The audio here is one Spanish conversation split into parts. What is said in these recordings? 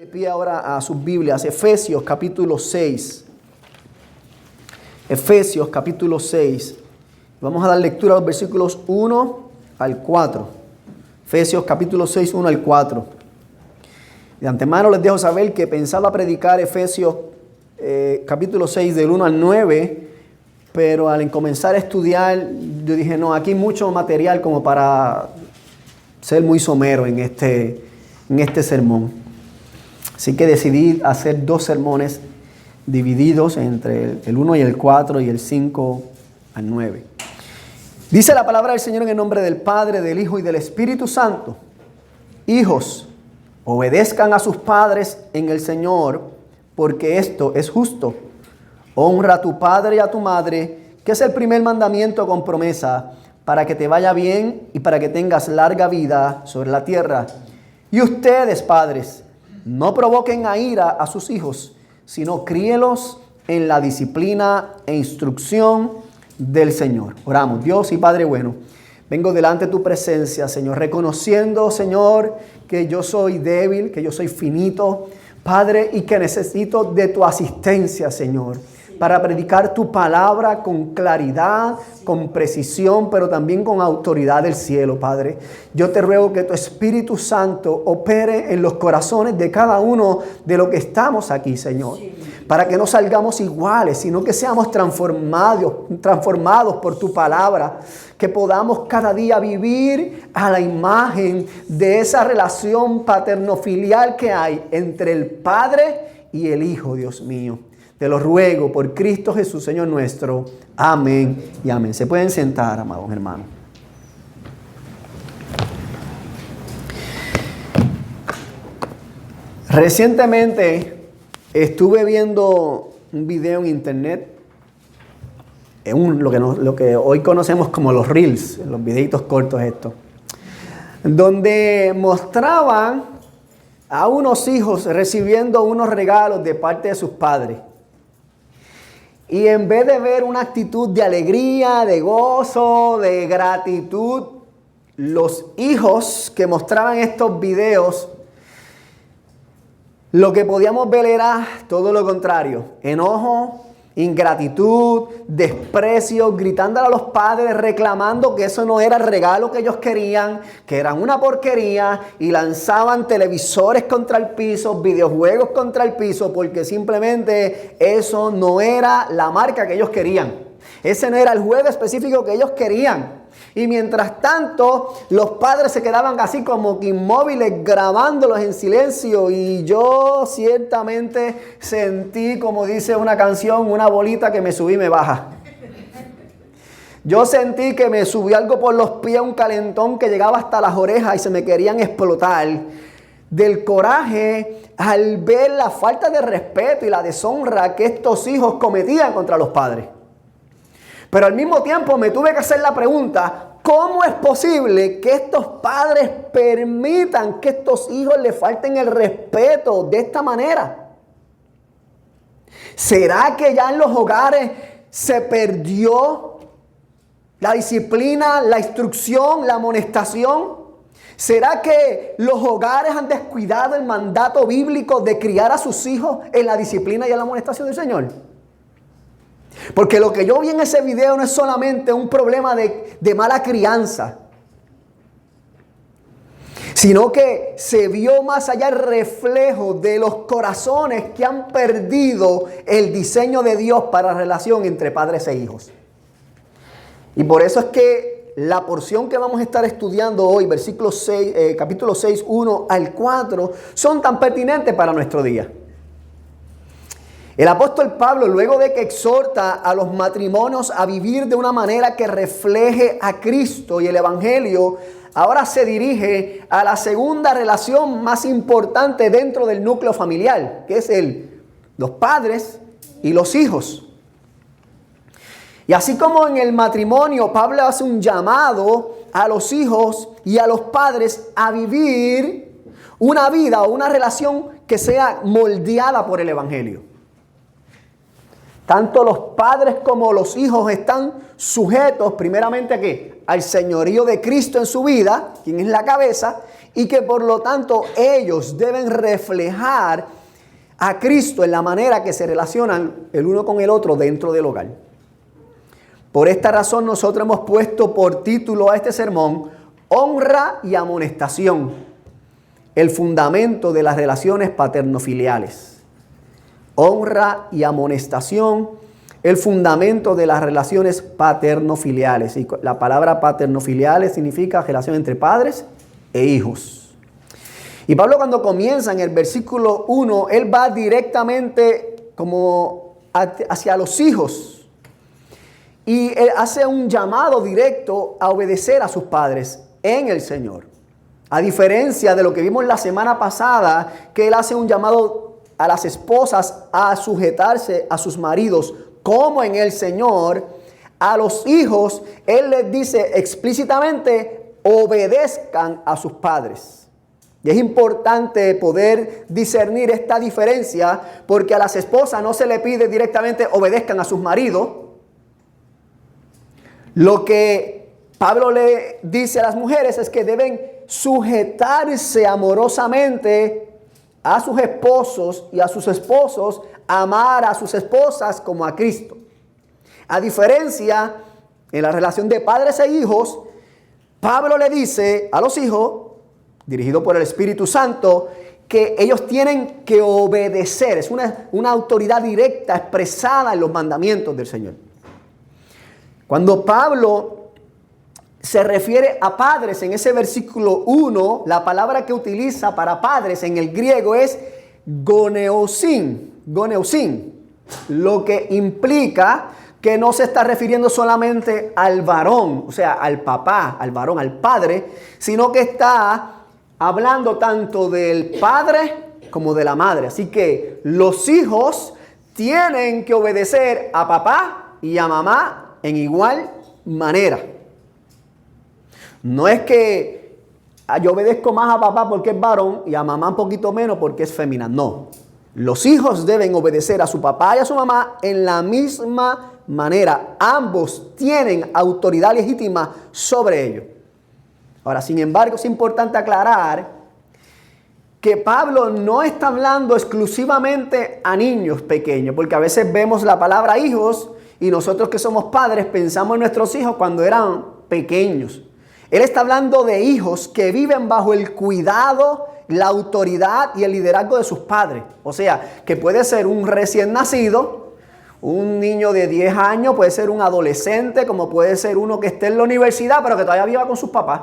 De pie ahora a sus Biblias, Efesios capítulo 6. Efesios capítulo 6. Vamos a dar lectura a los versículos 1 al 4. Efesios capítulo 6, 1 al 4. De antemano les dejo saber que pensaba predicar Efesios capítulo 6 del 1 al 9, pero al comenzar a estudiar, yo dije, no, aquí hay mucho material como para ser muy somero en este sermón. Así que decidí hacer dos sermones divididos entre el 1 y el 4 y el 5 al 9. Dice la palabra del Señor en el nombre del Padre, del Hijo y del Espíritu Santo. Hijos, obedezcan a sus padres en el Señor, porque esto es justo. Honra a tu padre y a tu madre, que es el primer mandamiento con promesa, para que te vaya bien y para que tengas larga vida sobre la tierra. Y ustedes, padres, no provoquen a ira a sus hijos, sino críelos en la disciplina e instrucción del Señor. Oramos. Dios y Padre bueno, vengo delante de tu presencia, Señor, reconociendo, Señor, que yo soy débil, que yo soy finito, Padre, y que necesito de tu asistencia, Señor, para predicar tu palabra con claridad, con precisión, pero también con autoridad del cielo, Padre. Yo te ruego que tu Espíritu Santo opere en los corazones de cada uno de los que estamos aquí, Señor. Para que no salgamos iguales, sino que seamos transformados por tu palabra. Que podamos cada día vivir a la imagen de esa relación paterno-filial que hay entre el Padre y el Hijo, Dios mío. Te lo ruego por Cristo Jesús, Señor nuestro. Amén y amén. Se pueden sentar, amados hermanos. Recientemente estuve viendo un video en internet, lo que hoy conocemos como los Reels, los videitos cortos estos, donde mostraban a unos hijos recibiendo unos regalos de parte de sus padres. Y en vez de ver una actitud de alegría, de gozo, de gratitud, los hijos que mostraban estos videos, lo que podíamos ver era todo lo contrario: enojo, ingratitud, desprecio, gritándole a los padres, reclamando que eso no era el regalo que ellos querían, que eran una porquería, y lanzaban televisores contra el piso, videojuegos contra el piso, porque simplemente eso no era la marca que ellos querían. Ese no era el juego específico que ellos querían. Y mientras tanto, los padres se quedaban así como que inmóviles, grabándolos en silencio. Y yo ciertamente sentí, como dice una canción, una bolita que me subí y me baja. Yo sentí que me subió algo por los pies, un calentón que llegaba hasta las orejas y se me querían explotar. Del coraje al ver la falta de respeto y la deshonra que estos hijos cometían contra los padres. Pero al mismo tiempo me tuve que hacer la pregunta: ¿cómo es posible que estos padres permitan que estos hijos le falten el respeto de esta manera? ¿Será que ya en los hogares se perdió la disciplina, la instrucción, la amonestación? ¿Será que los hogares han descuidado el mandato bíblico de criar a sus hijos en la disciplina y en la amonestación del Señor? Porque lo que yo vi en ese video no es solamente un problema de mala crianza, sino que se vio más allá el reflejo de los corazones que han perdido el diseño de Dios para la relación entre padres e hijos. Y por eso es que la porción que vamos a estar estudiando hoy, versículos 6, capítulo 6, 1 al 4, son tan pertinentes para nuestro día. El apóstol Pablo, luego de que exhorta a los matrimonios a vivir de una manera que refleje a Cristo y el Evangelio, ahora se dirige a la segunda relación más importante dentro del núcleo familiar, que es los padres y los hijos. Y así como en el matrimonio, Pablo hace un llamado a los hijos y a los padres a vivir una vida o una relación que sea moldeada por el Evangelio. Tanto los padres como los hijos están sujetos primeramente ¿a qué? Al señorío de Cristo en su vida, quien es la cabeza, y que por lo tanto ellos deben reflejar a Cristo en la manera que se relacionan el uno con el otro dentro del hogar. Por esta razón nosotros hemos puesto por título a este sermón, Honra y amonestación, el fundamento de las relaciones paternofiliales. Honra y amonestación, el fundamento de las relaciones paternofiliales. Y la palabra paternofiliales significa relación entre padres e hijos. Y Pablo, cuando comienza en el versículo 1, él va directamente como hacia los hijos. Y él hace un llamado directo a obedecer a sus padres en el Señor. A diferencia de lo que vimos la semana pasada, que él hace un llamado a las esposas a sujetarse a sus maridos como en el Señor, a los hijos él les dice explícitamente: obedezcan a sus padres. Y es importante poder discernir esta diferencia, porque a las esposas no se le pide directamente obedezcan a sus maridos. Lo que Pablo le dice a las mujeres es que deben sujetarse amorosamente a sus esposos, y a sus esposos amar a sus esposas como a Cristo. A diferencia, en la relación de padres e hijos, Pablo le dice a los hijos, dirigido por el Espíritu Santo, que ellos tienen que obedecer. Es una autoridad directa expresada en los mandamientos del Señor. Cuando Pablo se refiere a padres en ese versículo 1, la palabra que utiliza para padres en el griego es goneusin, lo que implica que no se está refiriendo solamente al varón, o sea, al papá, al varón, al padre, sino que está hablando tanto del padre como de la madre. Así que los hijos tienen que obedecer a papá y a mamá en igual manera. No es que yo obedezco más a papá porque es varón y a mamá un poquito menos porque es fémina. No. Los hijos deben obedecer a su papá y a su mamá en la misma manera. Ambos tienen autoridad legítima sobre ellos. Ahora, sin embargo, es importante aclarar que Pablo no está hablando exclusivamente a niños pequeños, porque a veces vemos la palabra hijos y nosotros que somos padres pensamos en nuestros hijos cuando eran pequeños. Él está hablando de hijos que viven bajo el cuidado, la autoridad y el liderazgo de sus padres. O sea, que puede ser un recién nacido, un niño de 10 años, puede ser un adolescente, como puede ser uno que esté en la universidad, pero que todavía viva con sus papás.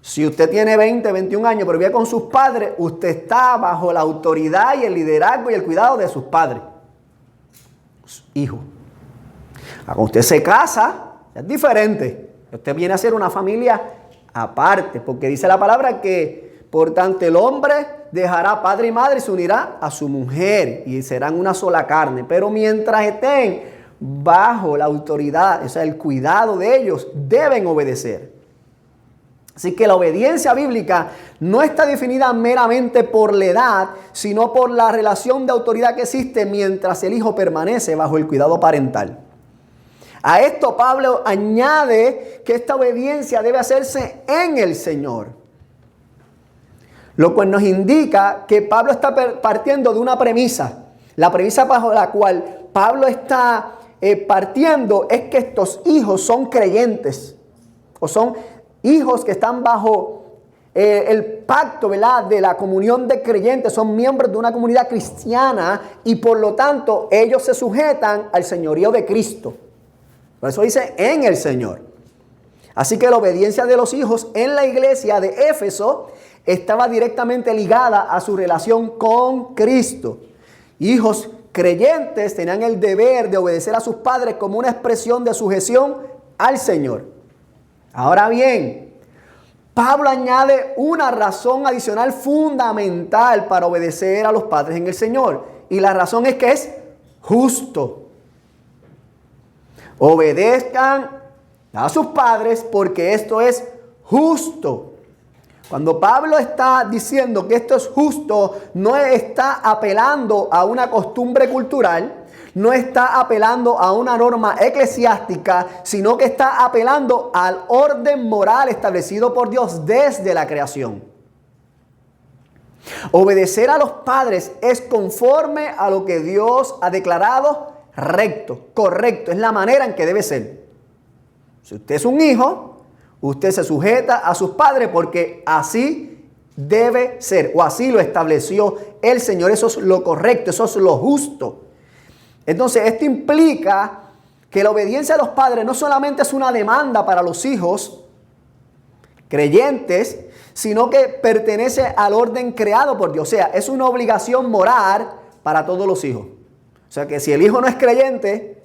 Si usted tiene 20, 21 años, pero vive con sus padres, usted está bajo la autoridad y el liderazgo y el cuidado de sus padres. Hijo. Cuando usted se casa, es diferente. Usted viene a ser una familia aparte, porque dice la palabra que, por tanto, el hombre dejará padre y madre y se unirá a su mujer y serán una sola carne. Pero mientras estén bajo la autoridad, o sea, el cuidado de ellos, deben obedecer. Así que la obediencia bíblica no está definida meramente por la edad, sino por la relación de autoridad que existe mientras el hijo permanece bajo el cuidado parental. A esto Pablo añade que esta obediencia debe hacerse en el Señor. Lo cual nos indica que Pablo está partiendo de una premisa. La premisa bajo la cual Pablo está partiendo es que estos hijos son creyentes. O son hijos que están bajo el pacto, ¿verdad?, de la comunión de creyentes. Son miembros de una comunidad cristiana y por lo tanto ellos se sujetan al señorío de Cristo. Por eso dice en el Señor. Así que la obediencia de los hijos en la iglesia de Éfeso estaba directamente ligada a su relación con Cristo. Hijos creyentes tenían el deber de obedecer a sus padres como una expresión de sujeción al Señor. Ahora bien, Pablo añade una razón adicional fundamental para obedecer a los padres en el Señor. Y la razón es que es justo. Obedezcan a sus padres porque esto es justo. Cuando Pablo está diciendo que esto es justo, no está apelando a una costumbre cultural. no está apelando a una norma eclesiástica, sino que está apelando al orden moral establecido por Dios desde la creación. Obedecer a los padres es conforme a lo que Dios ha declarado recto, correcto. Es la manera en que debe ser. Si usted es un hijo, usted se sujeta a sus padres porque así debe ser, o así lo estableció el Señor. Eso es lo correcto, eso es lo justo. Entonces, esto implica que la obediencia a los padres no solamente es una demanda para los hijos creyentes, sino que pertenece al orden creado por Dios. O sea, es una obligación moral para todos los hijos. O sea, que si el hijo no es creyente,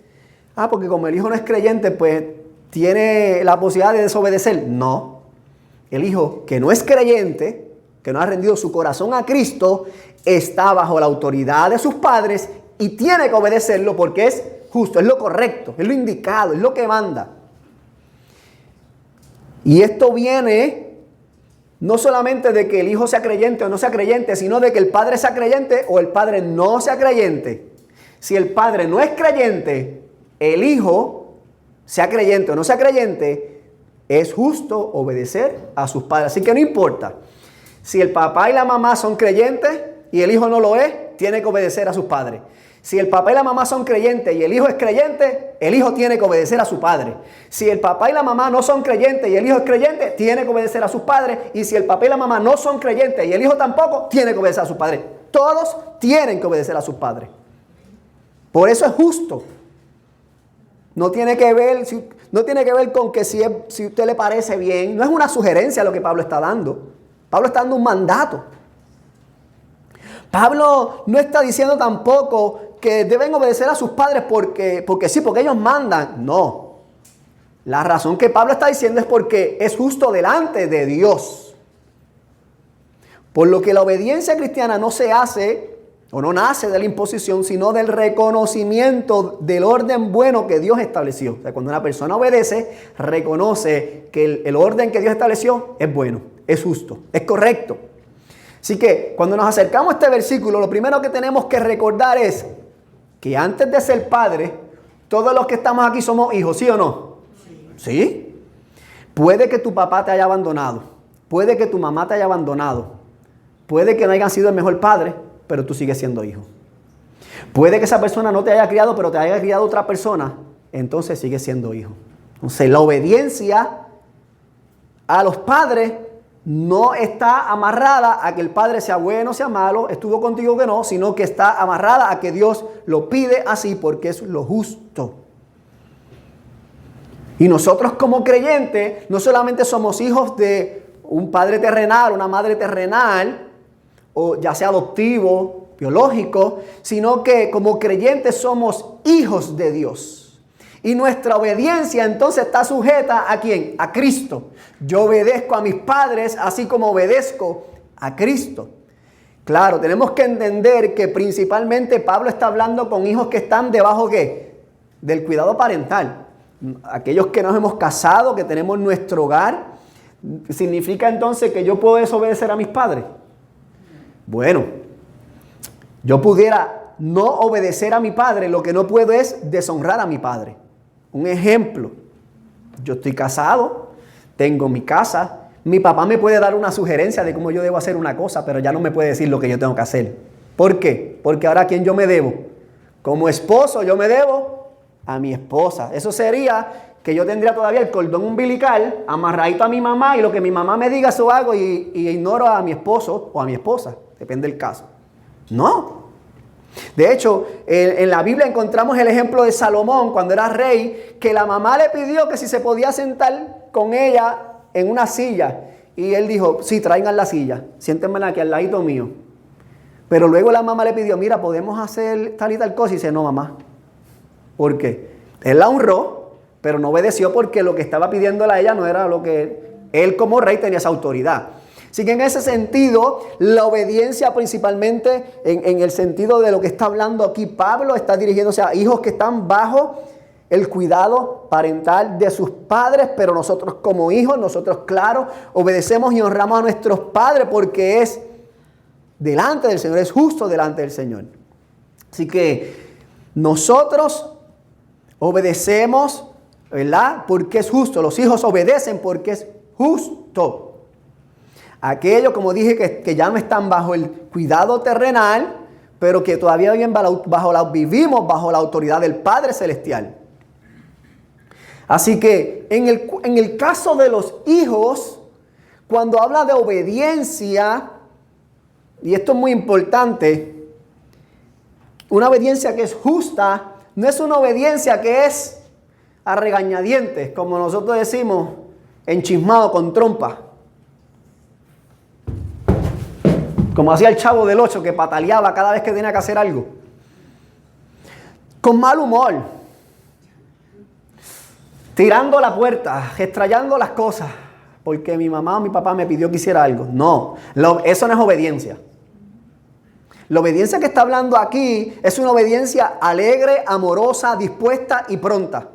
porque como el hijo no es creyente, pues tiene la posibilidad de desobedecer. No. El hijo que no es creyente, que no ha rendido su corazón a Cristo, está bajo la autoridad de sus padres y tiene que obedecerlo porque es justo, es lo correcto, es lo indicado, es lo que manda. Y esto viene no solamente de que el hijo sea creyente o no sea creyente, sino de que el padre sea creyente o el padre no sea creyente. Si el padre no es creyente, el hijo, sea creyente o no sea creyente, es justo obedecer a sus padres. Así que no importa. Si el papá y la mamá son creyentes y el hijo no lo es, tiene que obedecer a sus padres. Si el papá y la mamá son creyentes y el hijo es creyente, el hijo tiene que obedecer a su padre. Si el papá y la mamá no son creyentes y el hijo es creyente, tiene que obedecer a sus padres. Y si el papá y la mamá no son creyentes y el hijo tampoco, tiene que obedecer a sus padres. Todos tienen que obedecer a sus padres. Por eso es justo. No tiene que ver con que si a usted le parece bien. No es una sugerencia lo que Pablo está dando. Pablo está dando un mandato. Pablo no está diciendo tampoco que deben obedecer a sus padres porque sí, porque ellos mandan. No. La razón que Pablo está diciendo es porque es justo delante de Dios. Por lo que la obediencia cristiana no se hace o no nace de la imposición, sino del reconocimiento del orden bueno que Dios estableció. O sea, cuando una persona obedece, reconoce que el orden que Dios estableció es bueno, es justo, es correcto. Así que cuando nos acercamos a este versículo, lo primero que tenemos que recordar es que antes de ser padres, todos los que estamos aquí somos hijos, ¿sí o no? ¿Sí? Puede que tu papá te haya abandonado, puede que tu mamá te haya abandonado, puede que no hayan sido el mejor padre, pero tú sigues siendo hijo. Puede que esa persona no te haya criado, pero te haya criado otra persona, entonces sigues siendo hijo. Entonces la obediencia a los padres no está amarrada a que el padre sea bueno o sea malo, estuvo contigo que no, sino que está amarrada a que Dios lo pide así porque es lo justo. Y nosotros como creyentes no solamente somos hijos de un padre terrenal, una madre terrenal, o ya sea adoptivo, biológico, sino que como creyentes somos hijos de Dios. Y nuestra obediencia entonces está sujeta ¿a quién? A Cristo. Yo obedezco a mis padres así como obedezco a Cristo. Claro, tenemos que entender que principalmente Pablo está hablando con hijos que están debajo ¿qué? Del cuidado parental. Aquellos que nos hemos casado, que tenemos nuestro hogar, ¿significa entonces que yo puedo desobedecer a mis padres? Bueno, yo pudiera no obedecer a mi padre, lo que no puedo es deshonrar a mi padre. Un ejemplo, yo estoy casado, tengo mi casa, mi papá me puede dar una sugerencia de cómo yo debo hacer una cosa, pero ya no me puede decir lo que yo tengo que hacer. ¿Por qué? Porque ahora ¿a quién yo me debo? Como esposo yo me debo a mi esposa. Eso sería que yo tendría todavía el cordón umbilical amarradito a mi mamá y lo que mi mamá me diga eso hago y ignoro a mi esposo o a mi esposa. Depende del caso. No. De hecho, en la Biblia encontramos el ejemplo de Salomón cuando era rey, que la mamá le pidió que si se podía sentar con ella en una silla. Y él dijo, sí, traigan la silla, siéntenmela aquí al ladito mío. Pero luego la mamá le pidió, mira, ¿podemos hacer tal y tal cosa? Y dice, no, mamá. ¿Por qué? Él la honró, pero no obedeció porque lo que estaba pidiéndole a ella no era lo que él como rey tenía esa autoridad. Así que en ese sentido, la obediencia principalmente en el sentido de lo que está hablando aquí Pablo, está dirigiéndose a hijos que están bajo el cuidado parental de sus padres, pero nosotros como hijos, nosotros claro, obedecemos y honramos a nuestros padres porque es delante del Señor, es justo delante del Señor. Así que Nosotros obedecemos, ¿verdad? Porque es justo. Los hijos obedecen porque es justo. Aquellos, como dije, que ya no están bajo el cuidado terrenal, pero que todavía vivimos bajo la autoridad del Padre Celestial. Así que en el caso de los hijos, cuando habla de obediencia, y esto es muy importante, una obediencia que es justa, no es una obediencia que es a regañadientes, como nosotros decimos, enchismado con trompa. Como hacía el Chavo del 8 que pataleaba cada vez que tenía que hacer algo. Con mal humor. Tirando la puerta, extrayendo las cosas. Porque mi mamá o mi papá me pidió que hiciera algo. No, eso no es obediencia. La obediencia que está hablando aquí es una obediencia alegre, amorosa, dispuesta y pronta.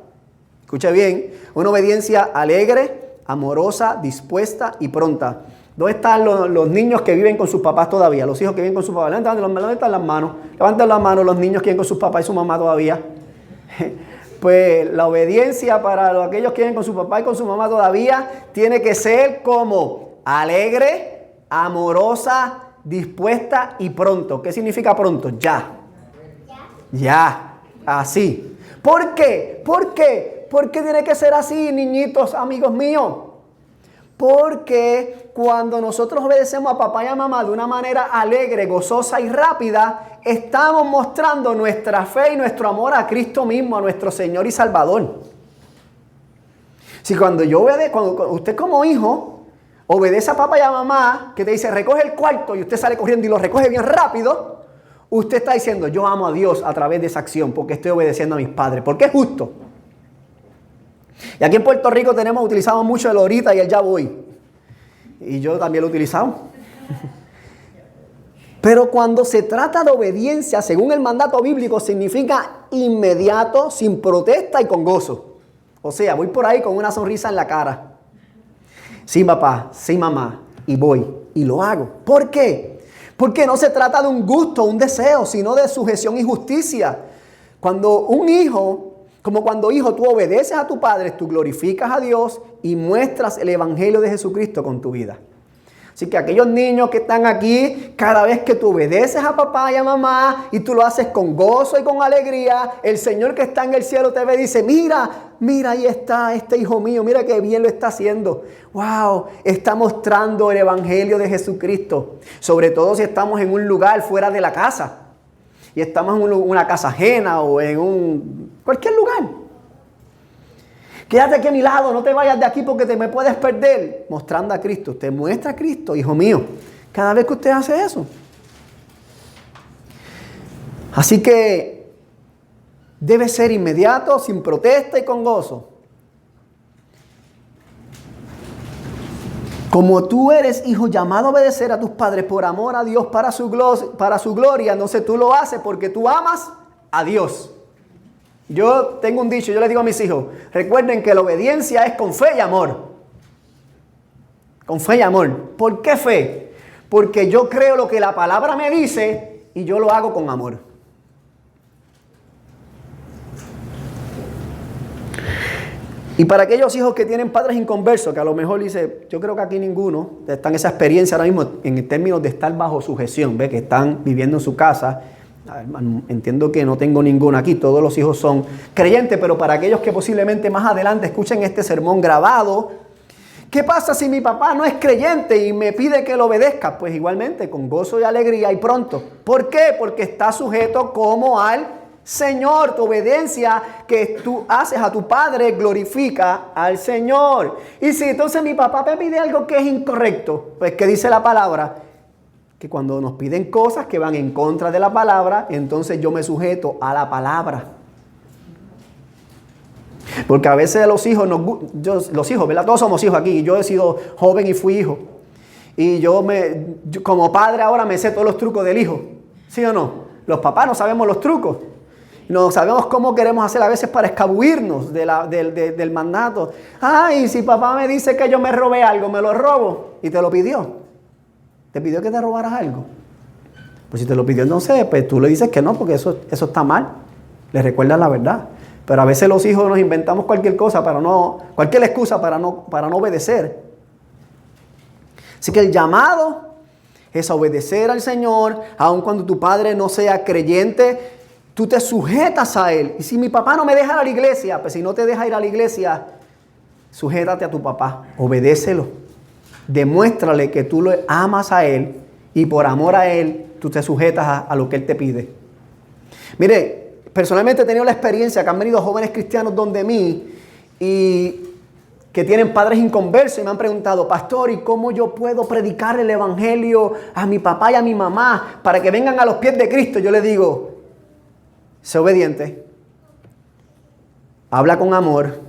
Escuche bien, una obediencia alegre, amorosa, dispuesta y pronta. ¿Dónde están los niños que viven con sus papás todavía? Los hijos que viven con sus papás. Levanten las manos. Levanten las manos los niños que viven con sus papás y su mamá todavía. Pues la obediencia para aquellos que viven con su papá y con su mamá todavía tiene que ser como alegre, amorosa, dispuesta y pronto. ¿Qué significa pronto? Ya. Ya. Así. ¿Por qué? ¿Por qué? ¿Por qué tiene que ser así, niñitos, amigos míos? Porque cuando nosotros obedecemos a papá y a mamá de una manera alegre, gozosa y rápida, estamos mostrando nuestra fe y nuestro amor a Cristo mismo, a nuestro Señor y Salvador. Si cuando usted como hijo obedece a papá y a mamá, que te dice recoge el cuarto y usted sale corriendo y lo recoge bien rápido, usted está diciendo yo amo a Dios a través de esa acción porque estoy obedeciendo a mis padres, porque es justo. Y aquí en Puerto Rico utilizamos mucho el ahorita y el ya voy. Y yo también lo he utilizado. Pero cuando se trata de obediencia, según el mandato bíblico, significa inmediato, sin protesta y con gozo. O sea, voy por ahí con una sonrisa en la cara. Sí, papá, sí, mamá, y voy, y lo hago. ¿Por qué? Porque no se trata de un gusto, un deseo, sino de sujeción y justicia. Cuando hijo tú obedeces a tu padre, tú glorificas a Dios y muestras el evangelio de Jesucristo con tu vida. Así que aquellos niños que están aquí, cada vez que tú obedeces a papá y a mamá y tú lo haces con gozo y con alegría, el Señor que está en el cielo te ve y dice, mira, ahí está este hijo mío, mira qué bien lo está haciendo. Wow, está mostrando el evangelio de Jesucristo. Sobre todo si estamos en un lugar fuera de la casa. Y estamos en una casa ajena o en cualquier lugar. Quédate aquí a mi lado, no te vayas de aquí porque me puedes perder. Mostrando a Cristo. Usted muestra a Cristo, hijo mío, cada vez que usted hace eso. Así que debe ser inmediato, sin protesta y con gozo. Como tú eres hijo llamado a obedecer a tus padres por amor a Dios para su gloria, entonces tú lo haces porque tú amas a Dios. Yo tengo un dicho, yo les digo a mis hijos, recuerden que la obediencia es con fe y amor. Con fe y amor. ¿Por qué fe? Porque yo creo lo que la palabra me dice y yo lo hago con amor. Y para aquellos hijos que tienen padres inconversos, que a lo mejor dice, yo creo que aquí ninguno está en esa experiencia ahora mismo en términos de estar bajo sujeción, ¿ve? Que están viviendo en su casa. Entiendo que no tengo ninguno aquí, todos los hijos son creyentes, pero para aquellos que posiblemente más adelante escuchen este sermón grabado, ¿qué pasa si mi papá no es creyente y me pide que lo obedezca? Pues igualmente, con gozo y alegría y pronto. ¿Por qué? Porque está sujeto como al Señor. Tu obediencia que tú haces a tu padre glorifica al Señor. Y si entonces mi papá me pide algo que es incorrecto, pues ¿qué dice la palabra? Que cuando nos piden cosas que van en contra de la palabra, entonces yo me sujeto a la palabra. Porque a veces los hijos, ¿verdad? Todos somos hijos aquí. Yo he sido joven y fui hijo. Y yo como padre ahora me sé todos los trucos del hijo. ¿Sí o no? Los papás no sabemos los trucos. No sabemos cómo queremos hacer a veces para escabuirnos del mandato. Ay, si papá me dice que yo me robé algo, me lo robo. Y te lo pidió. ¿Te pidió que te robaras algo? Pues si te lo pidió, entonces, pues tú le dices que no, porque eso está mal. Les recuerdas la verdad. Pero a veces los hijos nos inventamos cualquier cosa cualquier excusa para no obedecer. Así que el llamado es a obedecer al Señor, aun cuando tu padre no sea creyente, tú te sujetas a Él. Y si mi papá no me deja ir a la iglesia, pues si no te deja ir a la iglesia, sujétate a tu papá, obedécelo. Demuéstrale que tú lo amas a Él y por amor a Él, tú te sujetas a lo que Él te pide. Mire, personalmente he tenido la experiencia que han venido jóvenes cristianos donde mí y que tienen padres inconversos y me han preguntado, pastor, ¿y cómo yo puedo predicar el evangelio a mi papá y a mi mamá para que vengan a los pies de Cristo? Yo les digo, sé obediente, habla con amor,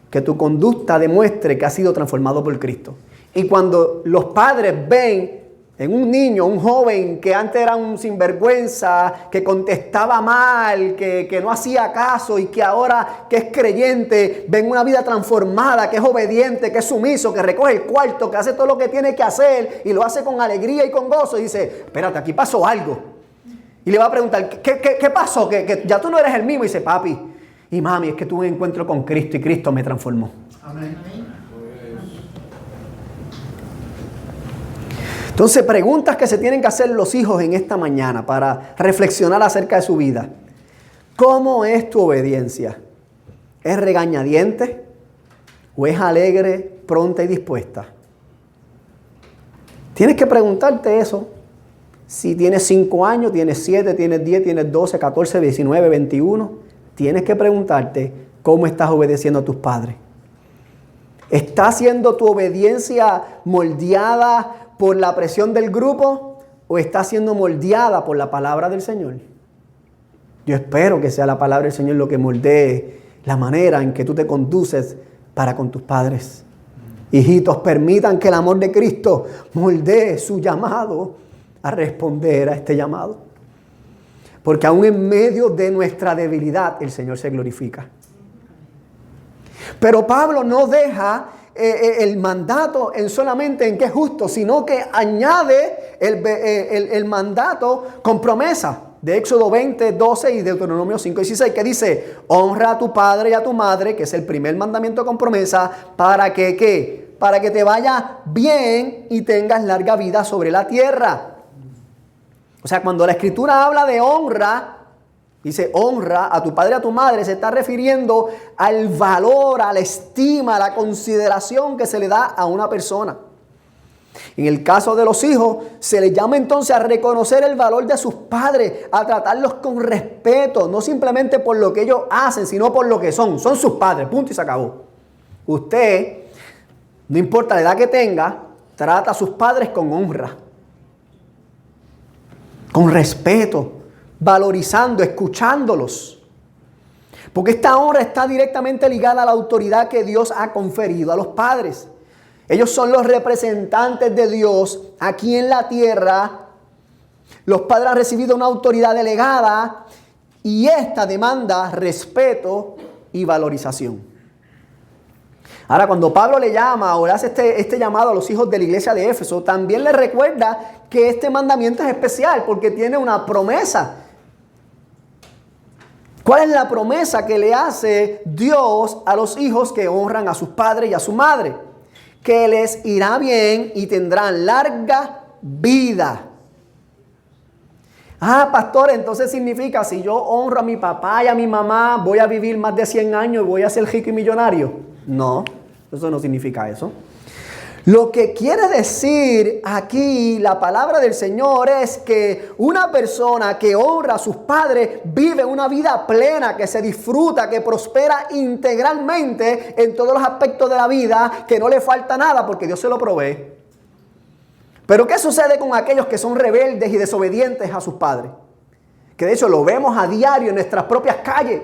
que tu conducta demuestre que has sido transformado por Cristo. Y cuando los padres ven en un niño, un joven que antes era un sinvergüenza, que contestaba mal, que no hacía caso y que ahora que es creyente, ven una vida transformada, que es obediente, que es sumiso, que recoge el cuarto, que hace todo lo que tiene que hacer y lo hace con alegría y con gozo, y dice, espérate, aquí pasó algo. Y le va a preguntar, ¿qué pasó? Que ya tú no eres el mismo. Y dice, papi y mami, es que tuve un encuentro con Cristo y Cristo me transformó. Amén. Entonces, preguntas que se tienen que hacer los hijos en esta mañana para reflexionar acerca de su vida. ¿Cómo es tu obediencia? ¿Es regañadiente? ¿O es alegre, pronta y dispuesta? Tienes que preguntarte eso. Si tienes 5 años, tienes 7, tienes 10, tienes 12, 14, 19, 21. Tienes que preguntarte cómo estás obedeciendo a tus padres. ¿Está siendo tu obediencia moldeada por la presión del grupo o está siendo moldeada por la palabra del Señor? Yo espero que sea la palabra del Señor lo que moldee la manera en que tú te conduces para con tus padres. Hijitos, permitan que el amor de Cristo moldee su llamado a responder a este llamado. Porque aún en medio de nuestra debilidad el Señor se glorifica. Pero Pablo no deja el mandato solamente en que es justo, sino que añade el mandato con promesa de Éxodo 20, 12 y Deuteronomio 5, 16, que dice, honra a tu padre y a tu madre, que es el primer mandamiento con promesa, para que ¿qué? Para que te vaya bien y tengas larga vida sobre la tierra. O sea, cuando la Escritura habla de honra, dice honra a tu padre y a tu madre, se está refiriendo al valor, a la estima, a la consideración que se le da a una persona. En el caso de los hijos, se les llama entonces a reconocer el valor de sus padres, a tratarlos con respeto, no simplemente por lo que ellos hacen, sino por lo que son. Son sus padres, punto y se acabó. Usted, no importa la edad que tenga, trata a sus padres con honra, con respeto, valorizando, escuchándolos. Porque esta honra está directamente ligada a la autoridad que Dios ha conferido a los padres. Ellos son los representantes de Dios aquí en la tierra. Los padres han recibido una autoridad delegada y esta demanda respeto y valorización. Ahora, cuando Pablo le llama o le hace este llamado a los hijos de la iglesia de Éfeso, también le recuerda que este mandamiento es especial porque tiene una promesa. ¿Cuál es la promesa que le hace Dios a los hijos que honran a sus padres y a su madre? Que les irá bien y tendrán larga vida. Ah, pastor, entonces significa si yo honro a mi papá y a mi mamá, voy a vivir más de 100 años y voy a ser rico y millonario. No, eso no significa eso. Lo que quiere decir aquí la palabra del Señor es que una persona que honra a sus padres vive una vida plena, que se disfruta, que prospera integralmente en todos los aspectos de la vida, que no le falta nada porque Dios se lo provee. Pero ¿qué sucede con aquellos que son rebeldes y desobedientes a sus padres? Que de hecho lo vemos a diario en nuestras propias calles.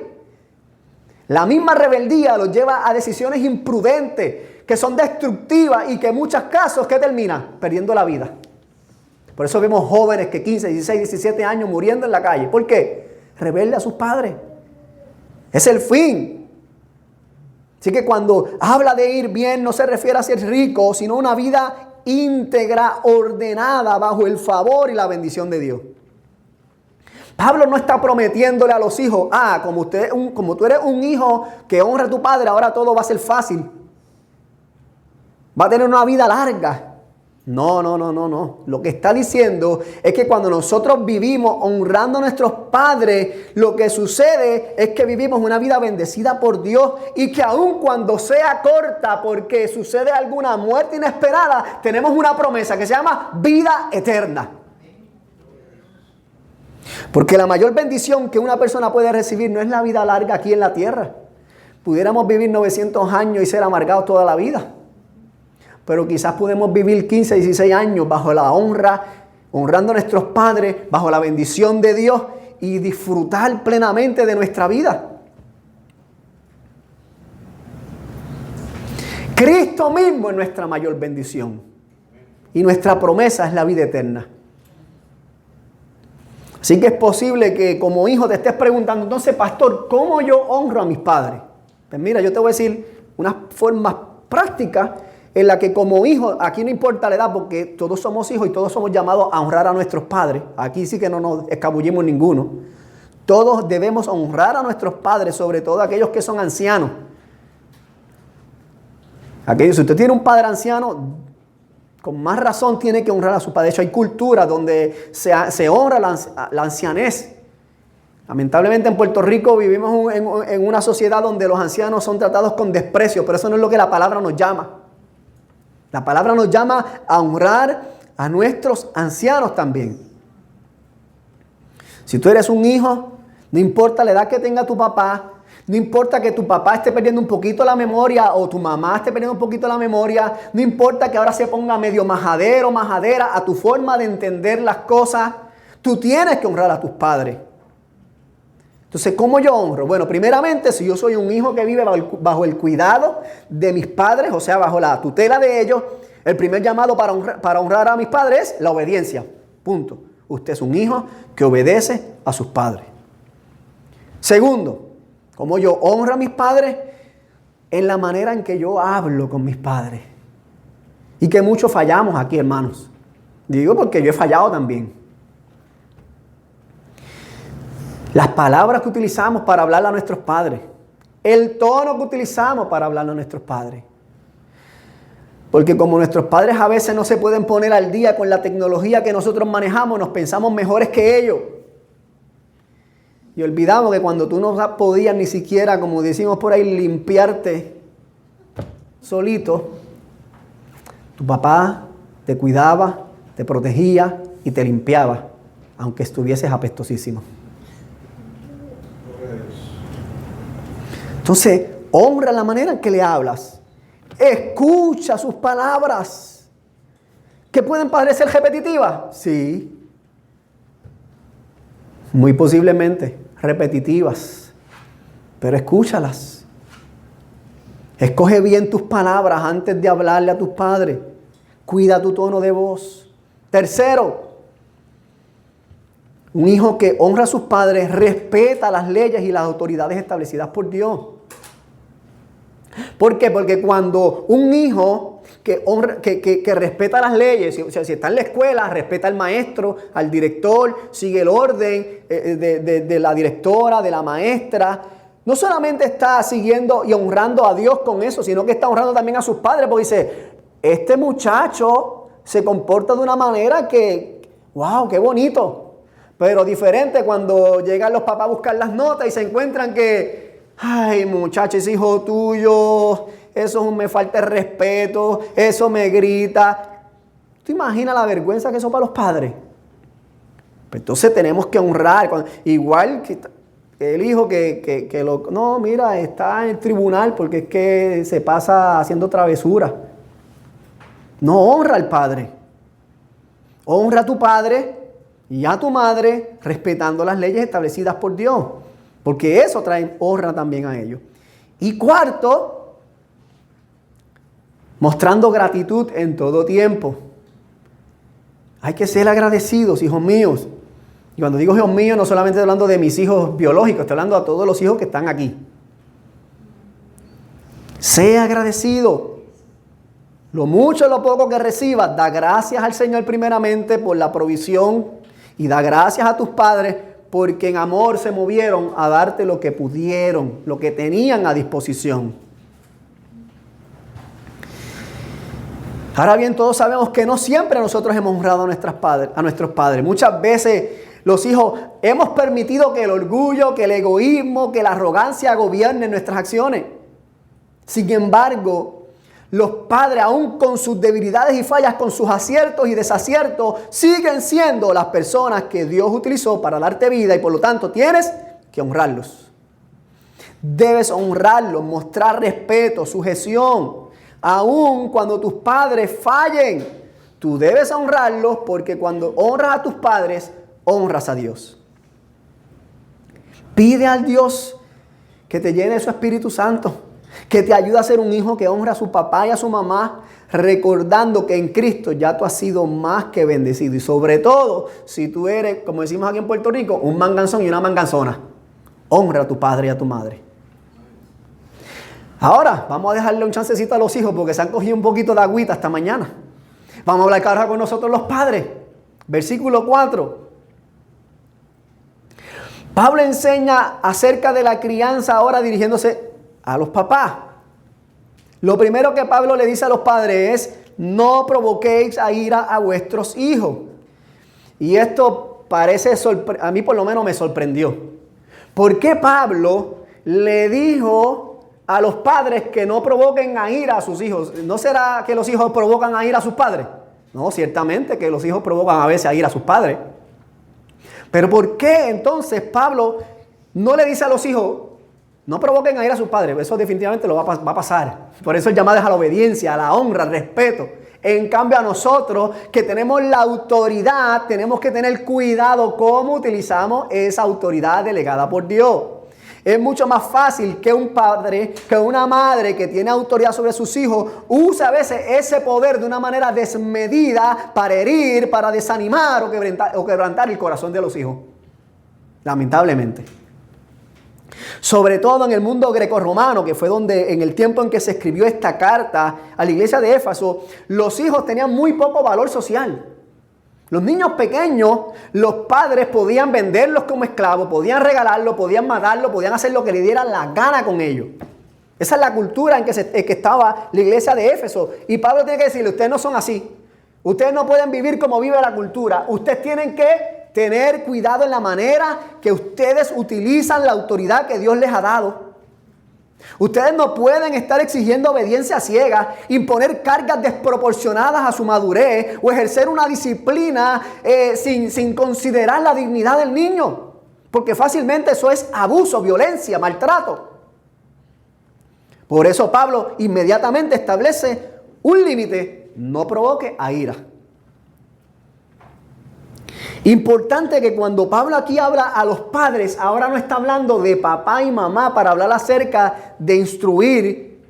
La misma rebeldía los lleva a decisiones imprudentes, que son destructivas y que en muchos casos, ¿qué termina? Perdiendo la vida. Por eso vemos jóvenes que 15, 16, 17 años muriendo en la calle. ¿Por qué? Rebelde a sus padres. Es el fin. Así que cuando habla de ir bien, no se refiere a ser rico, sino una vida íntegra, ordenada, bajo el favor y la bendición de Dios. Pablo no está prometiéndole a los hijos, como tú eres un hijo que honra a tu padre, ahora todo va a ser fácil. Va a tener una vida larga. No. Lo que está diciendo es que cuando nosotros vivimos honrando a nuestros padres, lo que sucede es que vivimos una vida bendecida por Dios y que aun cuando sea corta porque sucede alguna muerte inesperada, tenemos una promesa que se llama vida eterna. Porque la mayor bendición que una persona puede recibir no es la vida larga aquí en la tierra. Pudiéramos vivir 900 años y ser amargados toda la vida. Pero quizás podemos vivir 15, 16 años bajo la honra, honrando a nuestros padres, bajo la bendición de Dios y disfrutar plenamente de nuestra vida. Cristo mismo es nuestra mayor bendición. Y nuestra promesa es la vida eterna. Así que es posible que como hijo te estés preguntando, entonces, pastor, ¿cómo yo honro a mis padres? Pues mira, yo te voy a decir unas formas prácticas en la que como hijo, aquí no importa la edad, porque todos somos hijos y todos somos llamados a honrar a nuestros padres. Aquí sí que no nos escabullimos ninguno. Todos debemos honrar a nuestros padres, sobre todo aquellos que son ancianos. Si usted tiene un padre anciano, con más razón tiene que honrar a su padre. De hecho, hay culturas donde se honra la ancianez. Lamentablemente en Puerto Rico vivimos en una sociedad donde los ancianos son tratados con desprecio, pero eso no es lo que la palabra nos llama. La palabra nos llama a honrar a nuestros ancianos también. Si tú eres un hijo, no importa la edad que tenga tu papá, no importa que tu papá esté perdiendo un poquito la memoria o tu mamá esté perdiendo un poquito la memoria, no importa que ahora se ponga medio majadero, majadera a tu forma de entender las cosas, tú tienes que honrar a tus padres. Entonces, ¿cómo yo honro? Bueno, primeramente, si yo soy un hijo que vive bajo el cuidado de mis padres, o sea, bajo la tutela de ellos, el primer llamado para honrar a mis padres es la obediencia. Punto. Usted es un hijo que obedece a sus padres. Segundo, ¿cómo yo honro a mis padres? En la manera en que yo hablo con mis padres. Y que muchos fallamos aquí, hermanos. Digo porque yo he fallado también. Las palabras que utilizamos para hablarle a nuestros padres. El tono que utilizamos para hablarle a nuestros padres. Porque como nuestros padres a veces no se pueden poner al día con la tecnología que nosotros manejamos, nos pensamos mejores que ellos. Y olvidamos que cuando tú no podías ni siquiera, como decimos por ahí, limpiarte solito, tu papá te cuidaba, te protegía y te limpiaba, aunque estuvieses apestosísimo. Entonces, honra la manera en que le hablas. Escucha sus palabras. ¿Que pueden parecer repetitivas? Sí. Muy posiblemente repetitivas. Pero escúchalas. Escoge bien tus palabras antes de hablarle a tus padres. Cuida tu tono de voz. Tercero, un hijo que honra a sus padres respeta las leyes y las autoridades establecidas por Dios. ¿Por qué? Porque cuando un hijo que respeta las leyes, o sea, si está en la escuela, respeta al maestro, al director, sigue el orden de la directora, de la maestra, no solamente está siguiendo y honrando a Dios con eso, sino que está honrando también a sus padres, porque dice, este muchacho se comporta de una manera que, wow, qué bonito. Pero diferente cuando llegan los papás a buscar las notas y se encuentran que, ay muchacho, ese hijo tuyo, eso me falta de respeto, eso me grita. ¿Tú imaginas la vergüenza que eso para los padres? Pues entonces tenemos que honrar. Igual que el hijo no, mira, está en el tribunal porque es que se pasa haciendo travesura. No honra al padre. Honra a tu padre y a tu madre respetando las leyes establecidas por Dios. Porque eso trae honra también a ellos. Y cuarto, mostrando gratitud en todo tiempo. Hay que ser agradecidos, hijos míos. Y cuando digo hijos míos, no solamente estoy hablando de mis hijos biológicos, estoy hablando a todos los hijos que están aquí. Sea agradecido. Lo mucho o lo poco que recibas, da gracias al Señor primeramente por la provisión y da gracias a tus padres porque en amor se movieron a darte lo que pudieron, lo que tenían a disposición. Ahora bien, todos sabemos que no siempre nosotros hemos honrado a nuestros padres. Muchas veces los hijos hemos permitido que el orgullo, que el egoísmo, que la arrogancia gobiernen nuestras acciones. Sin embargo, los padres, aún con sus debilidades y fallas, con sus aciertos y desaciertos, siguen siendo las personas que Dios utilizó para darte vida y por lo tanto tienes que honrarlos. Debes honrarlos, mostrar respeto, sujeción. Aún cuando tus padres fallen, tú debes honrarlos porque cuando honras a tus padres, honras a Dios. Pide al Dios que te llene de su Espíritu Santo, que te ayude a ser un hijo que honra a su papá y a su mamá, recordando que en Cristo ya tú has sido más que bendecido. Y sobre todo, si tú eres, como decimos aquí en Puerto Rico, un manganzón y una manganzona, honra a tu padre y a tu madre. Ahora, vamos a dejarle un chancecito a los hijos porque se han cogido un poquito de agüita esta mañana. Vamos a hablar ahora con nosotros los padres. Versículo 4. Pablo enseña acerca de la crianza ahora dirigiéndose a los papás. Lo primero que Pablo le dice a los padres es: no provoquéis a ira a vuestros hijos. Y esto parece, a mí por lo menos me sorprendió. ¿Por qué Pablo le dijo a los padres que no provoquen a ira a sus hijos? ¿No será que los hijos provocan a ira a sus padres? No, ciertamente que los hijos provocan a veces a ira a sus padres. Pero ¿por qué entonces Pablo no le dice a los hijos: no provoquen a ira a sus padres? Eso definitivamente lo va a pasar. Por eso el llamado es a la obediencia, a la honra, al respeto. En cambio a nosotros que tenemos la autoridad, tenemos que tener cuidado cómo utilizamos esa autoridad delegada por Dios. Es mucho más fácil que un padre, que una madre que tiene autoridad sobre sus hijos, use a veces ese poder de una manera desmedida para herir, para desanimar o quebrantar el corazón de los hijos. Lamentablemente. Sobre todo en el mundo grecorromano, que fue donde en el tiempo en que se escribió esta carta a la iglesia de Éfeso, los hijos tenían muy poco valor social. Los niños pequeños, los padres podían venderlos como esclavos, podían regalarlos, podían matarlos, podían hacer lo que le dieran la gana con ellos. Esa es la cultura en que estaba la iglesia de Éfeso. Y Pablo tiene que decirle: ustedes no son así. Ustedes no pueden vivir como vive la cultura. Ustedes tienen que tener cuidado en la manera que ustedes utilizan la autoridad que Dios les ha dado. Ustedes no pueden estar exigiendo obediencia ciega, imponer cargas desproporcionadas a su madurez o ejercer una disciplina sin considerar la dignidad del niño. Porque fácilmente eso es abuso, violencia, maltrato. Por eso Pablo inmediatamente establece un límite: no provoque a ira. Importante que cuando Pablo aquí habla a los padres, ahora no está hablando de papá y mamá para hablar acerca de instruir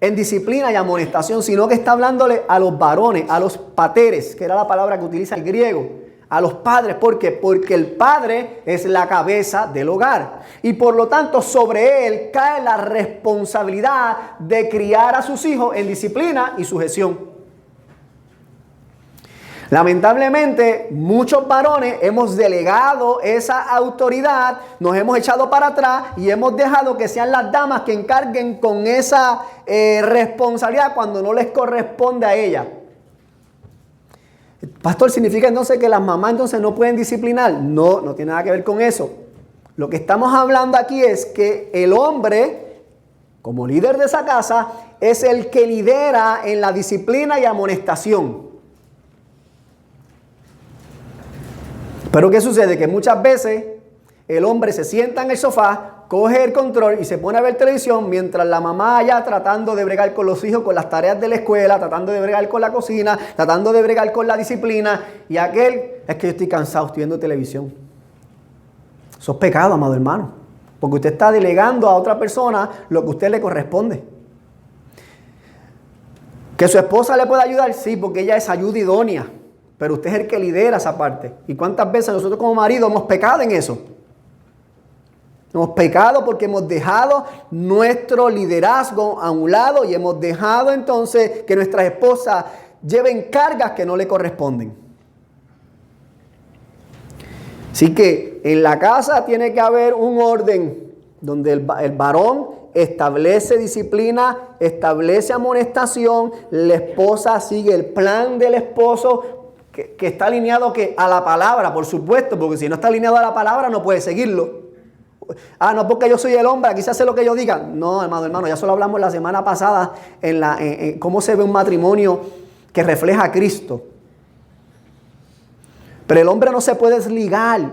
en disciplina y amonestación, sino que está hablándole a los varones, a los pateres, que era la palabra que utiliza el griego, a los padres. ¿Por qué? Porque el padre es la cabeza del hogar y por lo tanto sobre él cae la responsabilidad de criar a sus hijos en disciplina y sujeción. Lamentablemente, muchos varones hemos delegado esa autoridad, nos hemos echado para atrás y hemos dejado que sean las damas que encarguen con esa responsabilidad cuando no les corresponde a ellas. Pastor, ¿significa entonces que las mamás entonces no pueden disciplinar? No, no tiene nada que ver con eso. Lo que estamos hablando aquí es que el hombre, como líder de esa casa, es el que lidera en la disciplina y amonestación. Pero ¿qué sucede? Que muchas veces el hombre se sienta en el sofá, coge el control y se pone a ver televisión mientras la mamá allá tratando de bregar con los hijos, con las tareas de la escuela, tratando de bregar con la cocina, tratando de bregar con la disciplina. Y aquel: es que yo estoy cansado, estoy viendo televisión. Eso es pecado, amado hermano. Porque usted está delegando a otra persona lo que a usted le corresponde. ¿Que su esposa le puede ayudar? Sí, porque ella es ayuda idónea. Pero usted es el que lidera esa parte. ¿Y cuántas veces nosotros como marido hemos pecado en eso? Hemos pecado porque hemos dejado nuestro liderazgo a un lado y hemos dejado entonces que nuestras esposas lleven cargas que no le corresponden. Así que en la casa tiene que haber un orden donde el varón establece disciplina, establece amonestación, la esposa sigue el plan del esposo que está alineado a la palabra, por supuesto, porque si no está alineado a la palabra no puede seguirlo. No, porque yo soy el hombre, aquí se hace lo que yo diga. No, hermano, ya solo hablamos la semana pasada en cómo se ve un matrimonio que refleja a Cristo. Pero el hombre no se puede desligar.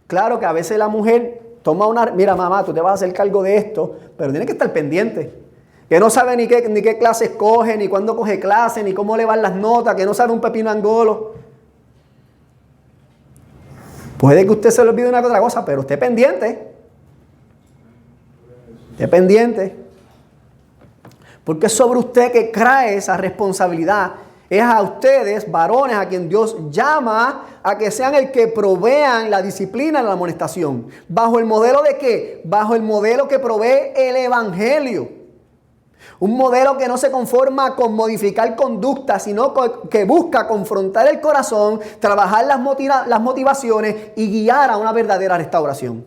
Claro que a veces la mujer toma mira mamá, tú te vas a hacer cargo de esto, pero tiene que estar pendiente. Que no sabe ni qué clases coge, ni cuándo coge clases, ni cómo le van las notas, que no sabe un pepino angolo. Puede que usted se le olvide una que otra cosa, pero esté pendiente. Esté pendiente. Porque es sobre usted que cae esa responsabilidad. Es a ustedes, varones, a quien Dios llama a que sean el que provean la disciplina y la amonestación. ¿Bajo el modelo de qué? Bajo el modelo que provee el Evangelio. Un modelo que no se conforma con modificar conductas, sino que busca confrontar el corazón, trabajar las motivaciones y guiar a una verdadera restauración.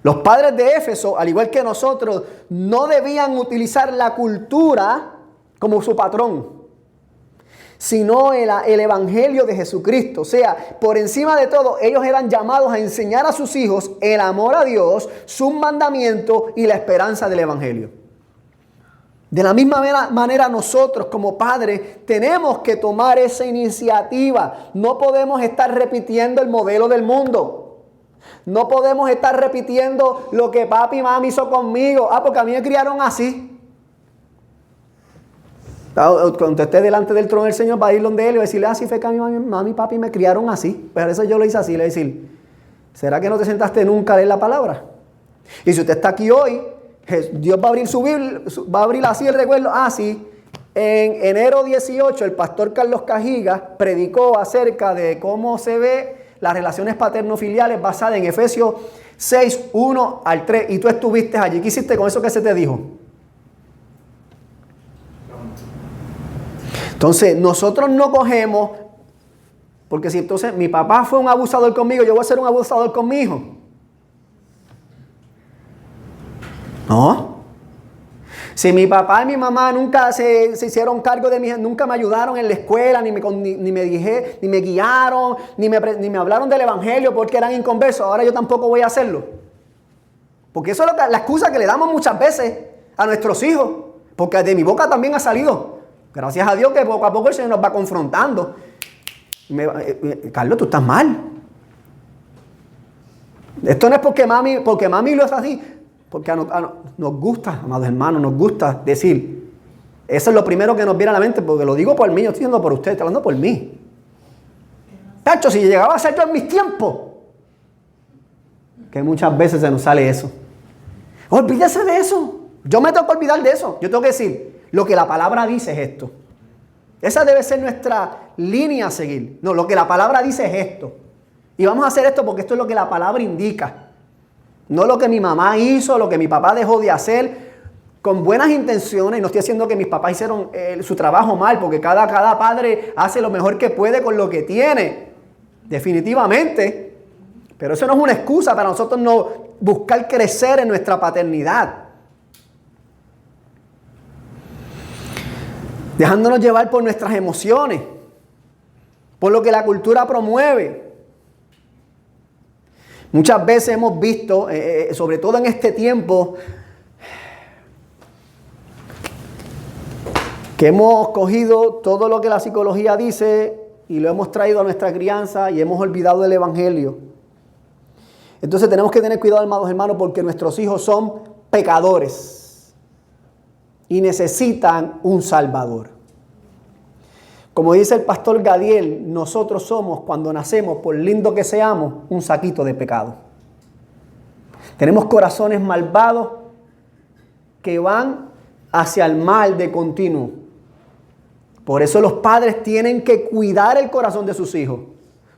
Los padres de Éfeso, al igual que nosotros, no debían utilizar la cultura como su patrón, sino el Evangelio de Jesucristo. O sea, por encima de todo, ellos eran llamados a enseñar a sus hijos el amor a Dios, sus mandamientos y la esperanza del Evangelio. De la misma manera nosotros como padres tenemos que tomar esa iniciativa. No podemos estar repitiendo el modelo del mundo. No podemos estar repitiendo lo que papi y mami hizo conmigo. Porque a mí me criaron así. Cuando esté delante del trono del Señor, va a ir donde Él y va a decirle, así fue que a mi mami y papi me criaron así. Pero eso yo lo hice así. Le voy a decir, ¿será que no te sentaste nunca a leer la palabra? Y si usted está aquí hoy, Dios va a abrir su Biblia, va a abrir así el recuerdo. Sí. En enero 18, el pastor Carlos Cajigas predicó acerca de cómo se ve las relaciones paterno-filiales basadas en Efesios 6, 1 al 3. Y tú estuviste allí. ¿Qué hiciste con eso que se te dijo? Entonces, nosotros no cogemos, porque si entonces mi papá fue un abusador conmigo, yo voy a ser un abusador con mi hijo. No. Si mi papá y mi mamá nunca se hicieron cargo de mí, nunca me ayudaron en la escuela, ni me guiaron, ni me hablaron del Evangelio porque eran inconversos, ahora yo tampoco voy a hacerlo. Porque eso es la excusa que le damos muchas veces a nuestros hijos. Porque de mi boca también ha salido. Gracias a Dios que poco a poco el Señor nos va confrontando. Carlos, tú estás mal. Esto no es porque mami lo es así. Porque nos gusta, amados hermanos, nos gusta decir. Eso es lo primero que nos viene a la mente, porque lo digo por mí, yo estoy diciendo por usted, estoy hablando por mí. Tacho, si llegaba a ser yo en mis tiempos. Que muchas veces se nos sale eso. Olvídese de eso. Yo me tengo que olvidar de eso. Yo tengo que decir, lo que la palabra dice es esto. Esa debe ser nuestra línea a seguir. No, lo que la palabra dice es esto. Y vamos a hacer esto porque esto es lo que la palabra indica. No lo que mi mamá hizo, lo que mi papá dejó de hacer, con buenas intenciones. Y no estoy diciendo que mis papás hicieron su trabajo mal, porque cada padre hace lo mejor que puede con lo que tiene. Definitivamente. Pero eso no es una excusa para nosotros no buscar crecer en nuestra paternidad. Dejándonos llevar por nuestras emociones, por lo que la cultura promueve. Muchas veces hemos visto, sobre todo en este tiempo, que hemos cogido todo lo que la psicología dice y lo hemos traído a nuestra crianza y hemos olvidado del Evangelio. Entonces tenemos que tener cuidado, amados hermanos, porque nuestros hijos son pecadores y necesitan un Salvador. Como dice el pastor Gadiel, nosotros somos, cuando nacemos, por lindo que seamos, un saquito de pecado. Tenemos corazones malvados que van hacia el mal de continuo. Por eso los padres tienen que cuidar el corazón de sus hijos.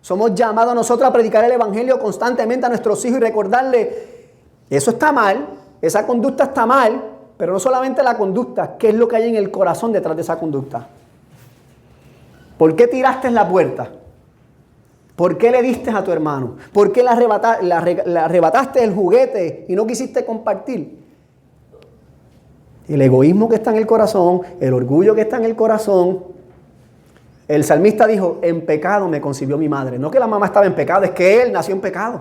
Somos llamados nosotros a predicar el Evangelio constantemente a nuestros hijos y recordarles, eso está mal, esa conducta está mal, pero no solamente la conducta, ¿qué es lo que hay en el corazón detrás de esa conducta? ¿Por qué tiraste en la puerta? ¿Por qué le diste a tu hermano? ¿Por qué le arrebataste el juguete y no quisiste compartir? El egoísmo que está en el corazón, el orgullo que está en el corazón. El salmista dijo, en pecado me concibió mi madre. No que la mamá estaba en pecado, es que él nació en pecado.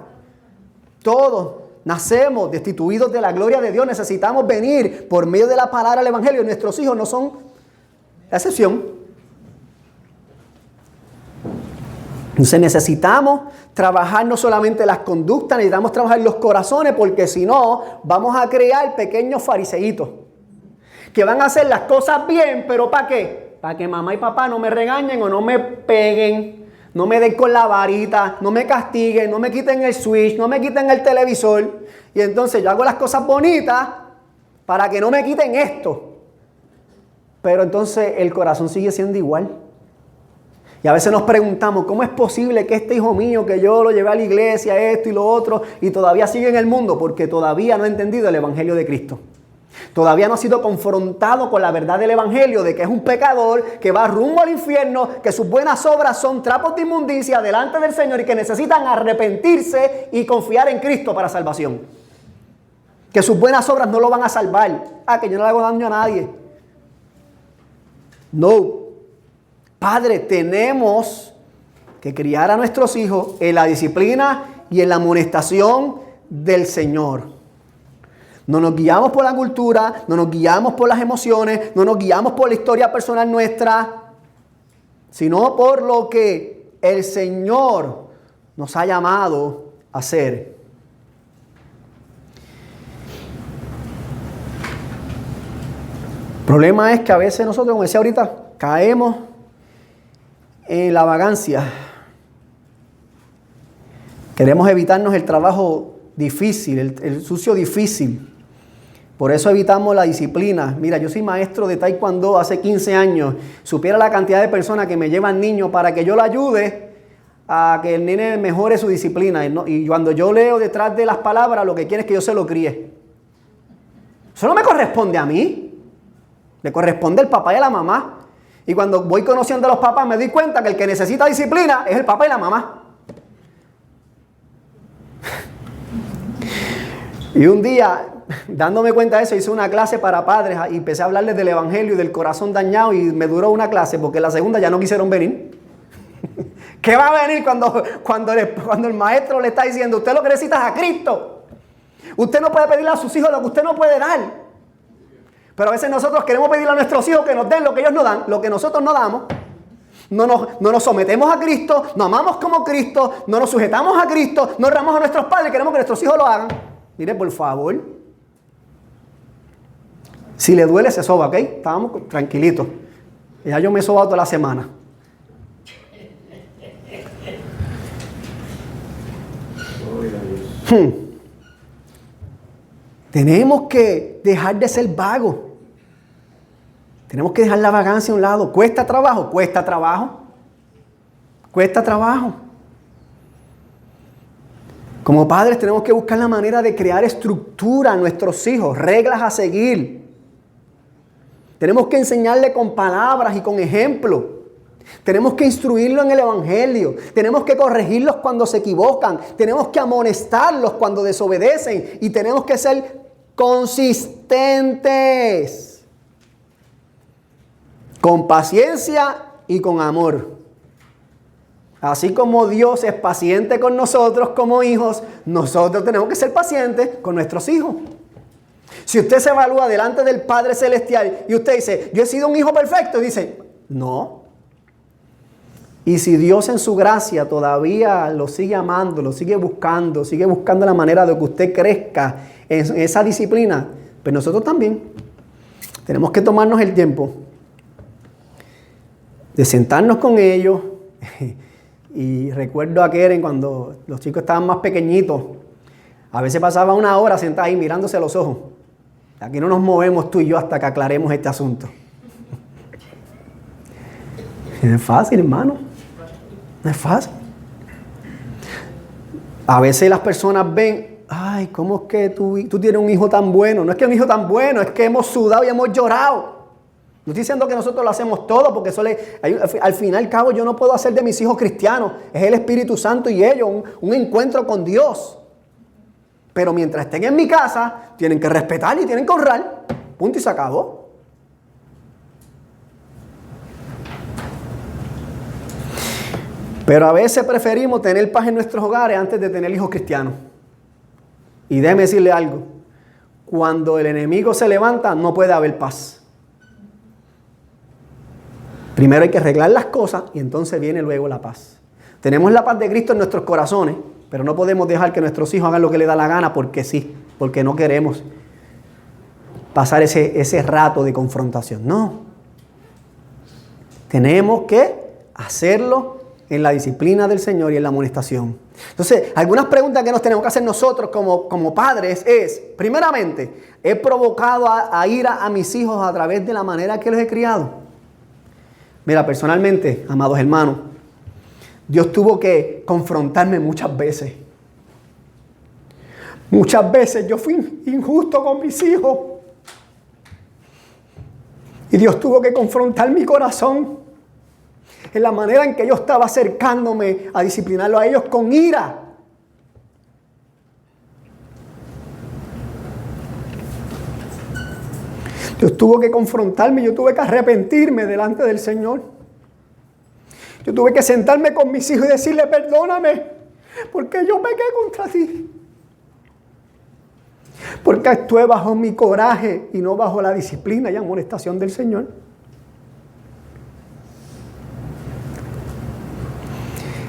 Todos nacemos destituidos de la gloria de Dios. Necesitamos venir por medio de la palabra del evangelio. Nuestros hijos no son la excepción. Entonces necesitamos trabajar no solamente las conductas, necesitamos trabajar los corazones, porque si no, vamos a crear pequeños fariseitos que van a hacer las cosas bien, pero ¿para qué? Para que mamá y papá no me regañen o no me peguen, no me den con la varita, no me castiguen, no me quiten el switch, no me quiten el televisor. Y entonces yo hago las cosas bonitas para que no me quiten esto. Pero entonces el corazón sigue siendo igual. Y a veces nos preguntamos, ¿cómo es posible que este hijo mío, que yo lo llevé a la iglesia, esto y lo otro, y todavía sigue en el mundo? Porque todavía no ha entendido el evangelio de Cristo. Todavía no ha sido confrontado con la verdad del evangelio, de que es un pecador, que va rumbo al infierno, que sus buenas obras son trapos de inmundicia delante del Señor y que necesitan arrepentirse y confiar en Cristo para salvación. Que sus buenas obras no lo van a salvar. Que yo no le hago daño a nadie. No. Padre, tenemos que criar a nuestros hijos en la disciplina y en la amonestación del Señor. No nos guiamos por la cultura, no nos guiamos por las emociones, no nos guiamos por la historia personal nuestra, sino por lo que el Señor nos ha llamado a hacer. El problema es que a veces nosotros, como decía ahorita, caemos en la vagancia. Queremos evitarnos el trabajo difícil, el sucio difícil. Por eso evitamos la disciplina. Mira, yo soy maestro de taekwondo hace 15 años. Supiera la cantidad de personas que me llevan niños para que yo le ayude a que el nene mejore su disciplina. Y cuando yo leo detrás de las palabras, lo que quiere es que yo se lo críe. Eso no me corresponde a mí. Le corresponde al papá y a la mamá. Y cuando voy conociendo a los papás me doy cuenta que el que necesita disciplina es el papá y la mamá. Y un día, dándome cuenta de eso, hice una clase para padres y empecé a hablarles del evangelio y del corazón dañado, y me duró una clase porque la segunda ya no quisieron venir. ¿Qué va a venir cuando el maestro le está diciendo, usted lo que necesita es a Cristo? Usted no puede pedirle a sus hijos lo que usted no puede dar. Pero a veces nosotros queremos pedirle a nuestros hijos que nos den lo que ellos no dan, lo que nosotros no damos. No nos sometemos a Cristo, no amamos como Cristo, no nos sujetamos a Cristo, no honramos a nuestros padres, queremos que nuestros hijos lo hagan. Mire, por favor. Si le duele, se soba, ¿ok? Estábamos tranquilitos. Ya yo me he sobado toda la semana. Tenemos que dejar de ser vagos. Tenemos que dejar la vagancia a un lado. ¿Cuesta trabajo? Cuesta trabajo. Cuesta trabajo. Como padres tenemos que buscar la manera de crear estructura a nuestros hijos, reglas a seguir. Tenemos que enseñarle con palabras y con ejemplos. Tenemos que instruirlo en el evangelio. Tenemos que corregirlos cuando se equivocan. Tenemos que amonestarlos cuando desobedecen. Y tenemos que ser consistentes. Con paciencia y con amor. Así como Dios es paciente con nosotros como hijos, nosotros tenemos que ser pacientes con nuestros hijos. Si usted se evalúa delante del Padre Celestial y usted dice, yo he sido un hijo perfecto, y dice, no. Y si Dios en su gracia todavía lo sigue amando, lo sigue buscando la manera de que usted crezca en esa disciplina, pues nosotros también tenemos que tomarnos el tiempo de sentarnos con ellos. Y recuerdo a Keren cuando los chicos estaban más pequeñitos, a veces pasaba una hora sentada ahí mirándose a los ojos. Aquí no nos movemos tú y yo hasta que aclaremos este asunto. No es fácil, hermano. No es fácil. A veces las personas ven, ay, ¿cómo es que tú tienes un hijo tan bueno? No es que un hijo tan bueno, es que hemos sudado y hemos llorado. No estoy diciendo que nosotros lo hacemos todo, porque eso al fin y al cabo yo no puedo hacer de mis hijos cristianos. Es el Espíritu Santo y ellos, un encuentro con Dios. Pero mientras estén en mi casa, tienen que respetar y tienen que honrar. Punto y se acabó. Pero a veces preferimos tener paz en nuestros hogares antes de tener hijos cristianos. Y déjeme decirle algo. Cuando el enemigo se levanta, no puede haber paz. Primero hay que arreglar las cosas y entonces viene luego la paz. Tenemos la paz de Cristo en nuestros corazones, pero no podemos dejar que nuestros hijos hagan lo que les da la gana porque sí, porque no queremos pasar ese rato de confrontación. No. Tenemos que hacerlo en la disciplina del Señor y en la amonestación. Entonces, algunas preguntas que nos tenemos que hacer nosotros como padres es, primeramente, ¿he provocado a ira a mis hijos a través de la manera que los he criado? Mira, personalmente, amados hermanos, Dios tuvo que confrontarme muchas veces. Muchas veces yo fui injusto con mis hijos. Y Dios tuvo que confrontar mi corazón en la manera en que yo estaba acercándome a disciplinarlo a ellos con ira. Dios tuvo que confrontarme, yo tuve que arrepentirme delante del Señor. Yo tuve que sentarme con mis hijos y decirle, perdóname, porque yo pequé contra ti. Porque actué bajo mi coraje y no bajo la disciplina y amonestación del Señor.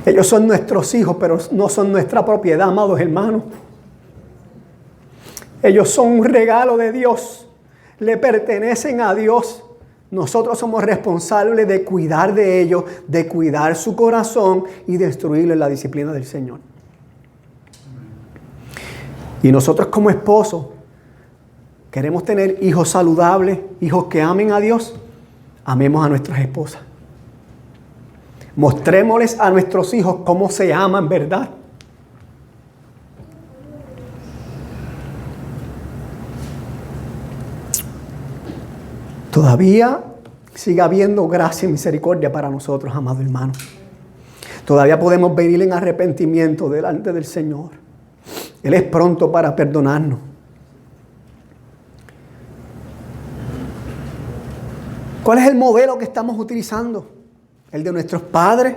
Ellos son nuestros hijos, pero no son nuestra propiedad, amados hermanos. Ellos son un regalo de Dios. Le pertenecen a Dios. Nosotros somos responsables de cuidar de ellos, de cuidar su corazón y destruirlo en la disciplina del Señor. Y nosotros como esposos queremos tener hijos saludables, hijos que amen a Dios. Amemos a nuestras esposas. Mostrémosles a nuestros hijos cómo se aman, ¿verdad? Todavía sigue habiendo gracia y misericordia para nosotros, amados hermanos. Todavía podemos venir en arrepentimiento delante del Señor. Él es pronto para perdonarnos. ¿Cuál es el modelo que estamos utilizando? ¿El de nuestros padres?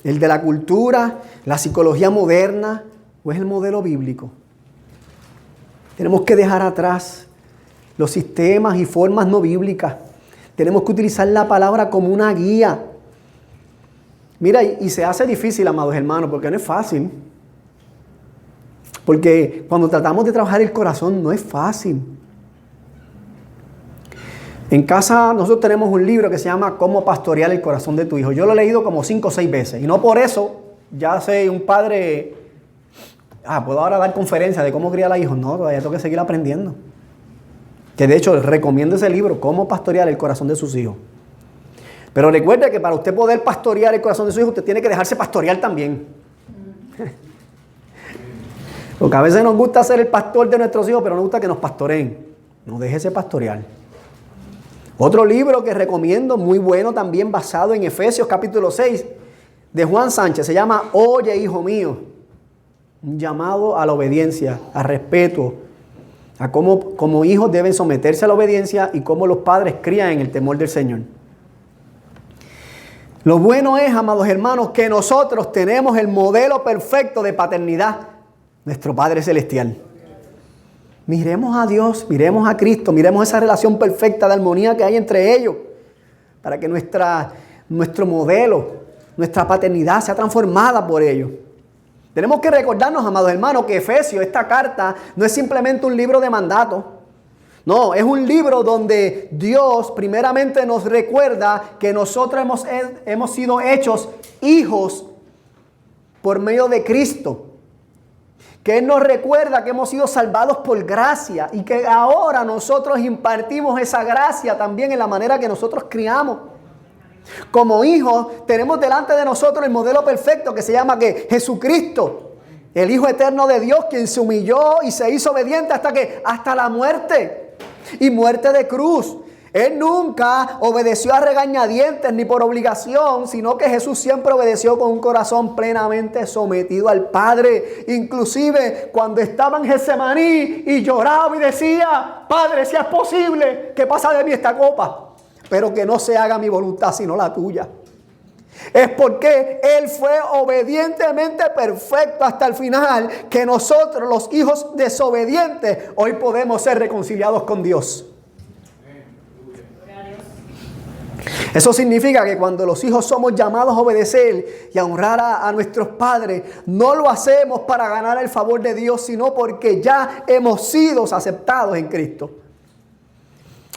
¿El de la cultura? ¿La psicología moderna? ¿O es el modelo bíblico? Tenemos que dejar atrás los sistemas y formas no bíblicas. Tenemos que utilizar la palabra como una guía. Mira, y se hace difícil, amados hermanos, porque no es fácil. Porque cuando tratamos de trabajar el corazón, no es fácil. En casa nosotros tenemos un libro que se llama Cómo pastorear el corazón de tu hijo. Yo lo he leído como 5 o 6 veces. Y no por eso ya soy un padre... puedo ahora dar conferencias de cómo criar a hijos. No, todavía tengo que seguir aprendiendo. Que de hecho recomiendo ese libro, Cómo pastorear el corazón de sus hijos. Pero recuerde que para usted poder pastorear el corazón de sus hijos, usted tiene que dejarse pastorear también. Porque a veces nos gusta ser el pastor de nuestros hijos, pero nos gusta que nos pastoreen. No, déjese pastorear. Otro libro que recomiendo, muy bueno también, basado en Efesios capítulo 6, de Juan Sánchez, se llama Oye, hijo mío. Un llamado a la obediencia, a respeto, a cómo como hijos deben someterse a la obediencia y cómo los padres crían en el temor del Señor. Lo bueno es, amados hermanos, que nosotros tenemos el modelo perfecto de paternidad, nuestro Padre Celestial. Miremos a Dios, miremos a Cristo, miremos esa relación perfecta de armonía que hay entre ellos, para que nuestro modelo, nuestra paternidad sea transformada por ellos. Tenemos que recordarnos, amados hermanos, que Efesios, esta carta, no es simplemente un libro de mandato. No, es un libro donde Dios primeramente nos recuerda que nosotros hemos sido hechos hijos por medio de Cristo. Que Él nos recuerda que hemos sido salvados por gracia y que ahora nosotros impartimos esa gracia también en la manera que nosotros criamos. Como hijos tenemos delante de nosotros el modelo perfecto que se llama que Jesucristo, el Hijo eterno de Dios, quien se humilló y se hizo obediente hasta la muerte y muerte de cruz. Él nunca obedeció a regañadientes ni por obligación, sino que Jesús siempre obedeció con un corazón plenamente sometido al Padre. Inclusive cuando estaba en Getsemaní y lloraba y decía: Padre, si es posible, que pasa de mí esta copa, pero que no se haga mi voluntad sino la tuya. Es porque Él fue obedientemente perfecto hasta el final, que nosotros, los hijos desobedientes, hoy podemos ser reconciliados con Dios. Eso significa que cuando los hijos somos llamados a obedecer y a honrar a nuestros padres, no lo hacemos para ganar el favor de Dios, sino porque ya hemos sido aceptados en Cristo.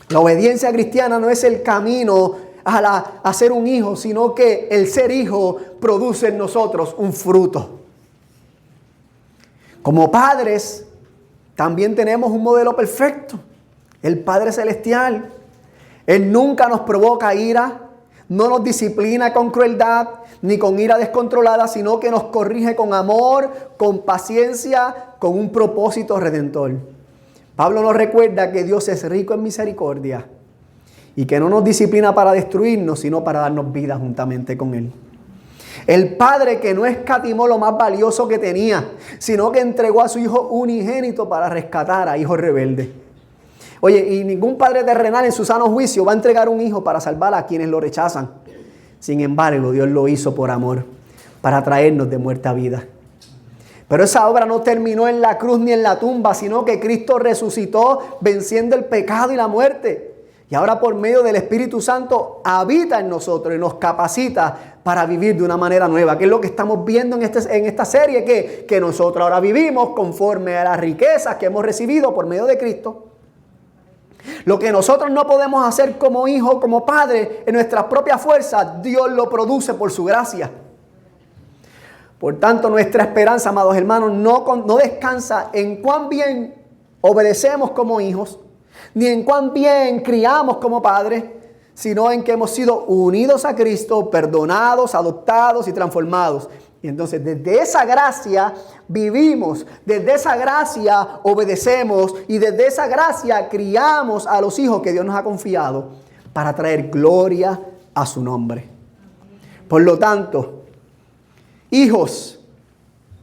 La obediencia cristiana no es el camino a ser un hijo, sino que el ser hijo produce en nosotros un fruto. Como padres, también tenemos un modelo perfecto, el Padre Celestial. Él nunca nos provoca ira, no nos disciplina con crueldad, ni con ira descontrolada, sino que nos corrige con amor, con paciencia, con un propósito redentor. Pablo nos recuerda que Dios es rico en misericordia y que no nos disciplina para destruirnos, sino para darnos vida juntamente con Él. El Padre que no escatimó lo más valioso que tenía, sino que entregó a su Hijo unigénito para rescatar a hijos rebeldes. Oye, y ningún padre terrenal en su sano juicio va a entregar un hijo para salvar a quienes lo rechazan. Sin embargo, Dios lo hizo por amor, para traernos de muerte a vida. Pero esa obra no terminó en la cruz ni en la tumba, sino que Cristo resucitó venciendo el pecado y la muerte. Y ahora por medio del Espíritu Santo habita en nosotros y nos capacita para vivir de una manera nueva. Que es lo que estamos viendo en esta serie, que nosotros ahora vivimos conforme a las riquezas que hemos recibido por medio de Cristo. Lo que nosotros no podemos hacer como hijos, como padres, en nuestras propias fuerzas, Dios lo produce por su gracia. Por tanto, nuestra esperanza, amados hermanos, no descansa en cuán bien obedecemos como hijos, ni en cuán bien criamos como padres, sino en que hemos sido unidos a Cristo, perdonados, adoptados y transformados. Y entonces desde esa gracia vivimos, desde esa gracia obedecemos y desde esa gracia criamos a los hijos que Dios nos ha confiado para traer gloria a su nombre. Por lo tanto, hijos,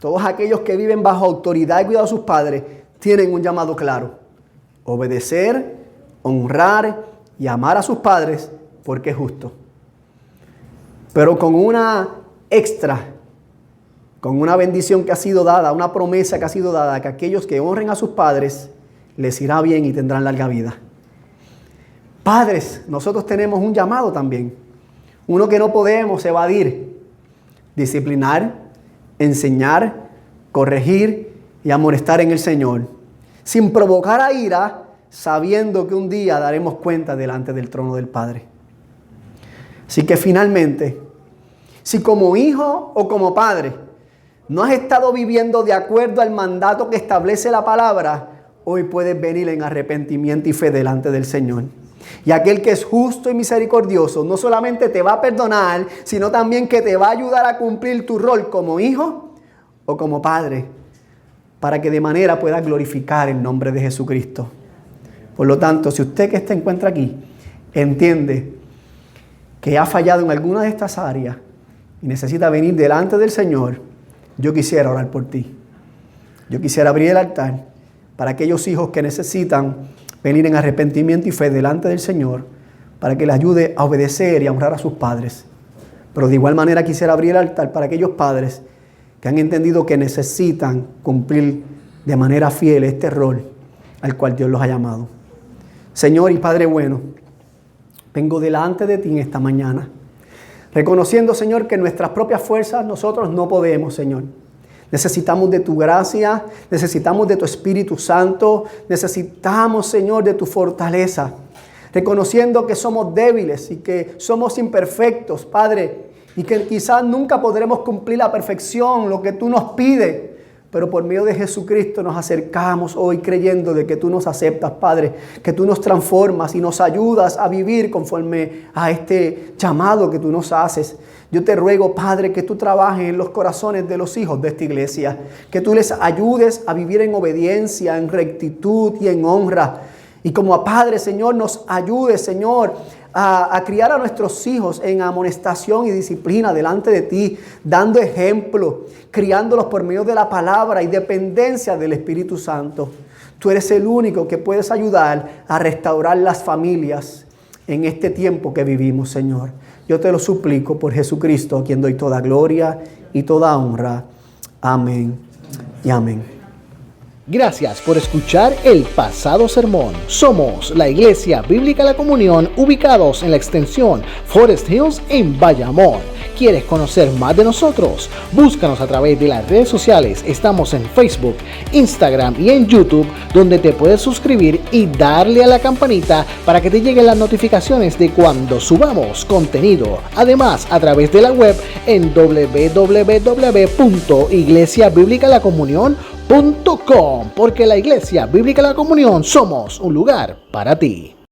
todos aquellos que viven bajo autoridad y cuidado de sus padres, tienen un llamado claro: obedecer, honrar y amar a sus padres porque es justo. Pero con una extra, con una bendición que ha sido dada, una promesa que ha sido dada, que aquellos que honren a sus padres les irá bien y tendrán larga vida. Padres, nosotros tenemos un llamado también, uno que no podemos evadir: disciplinar, enseñar, corregir y amonestar en el Señor, sin provocar a ira, sabiendo que un día daremos cuenta delante del trono del Padre. Así que finalmente, si como hijo o como padre no has estado viviendo de acuerdo al mandato que establece la palabra, hoy puedes venir en arrepentimiento y fe delante del Señor. Y aquel que es justo y misericordioso no solamente te va a perdonar, sino también que te va a ayudar a cumplir tu rol como hijo o como padre, para que de manera puedas glorificar el nombre de Jesucristo. Por lo tanto, si usted que se encuentra aquí entiende que ha fallado en alguna de estas áreas y necesita venir delante del Señor, yo quisiera orar por ti. Yo quisiera abrir el altar para aquellos hijos que necesitan venir en arrepentimiento y fe delante del Señor, para que les ayude a obedecer y a honrar a sus padres. Pero de igual manera quisiera abrir el altar para aquellos padres que han entendido que necesitan cumplir de manera fiel este rol al cual Dios los ha llamado. Señor y Padre bueno, vengo delante de ti en esta mañana, reconociendo, Señor, que nuestras propias fuerzas nosotros no podemos, Señor. Necesitamos de tu gracia, necesitamos de tu Espíritu Santo, necesitamos, Señor, de tu fortaleza. Reconociendo que somos débiles y que somos imperfectos, Padre, y que quizás nunca podremos cumplir a perfección lo que tú nos pides. Pero por medio de Jesucristo nos acercamos hoy creyendo de que tú nos aceptas, Padre, que tú nos transformas y nos ayudas a vivir conforme a este llamado que tú nos haces. Yo te ruego, Padre, que tú trabajes en los corazones de los hijos de esta iglesia, que tú les ayudes a vivir en obediencia, en rectitud y en honra, Y como Padre, Señor, nos ayude, Señor, a criar a nuestros hijos en amonestación y disciplina delante de ti, dando ejemplo, criándolos por medio de la palabra y dependencia del Espíritu Santo. Tú eres el único que puedes ayudar a restaurar las familias en este tiempo que vivimos, Señor. Yo te lo suplico por Jesucristo, a quien doy toda gloria y toda honra. Amén y amén. Gracias por escuchar el pasado sermón. Somos la Iglesia Bíblica La Comunión, ubicados en la extensión Forest Hills en Bayamón. ¿Quieres conocer más de nosotros? Búscanos a través de las redes sociales. Estamos en Facebook, Instagram y en YouTube, donde te puedes suscribir y darle a la campanita para que te lleguen las notificaciones de cuando subamos contenido. Además, a través de la web en www.iglesiabiblicalacomunion.com, porque la Iglesia Bíblica La Comunión somos un lugar para ti.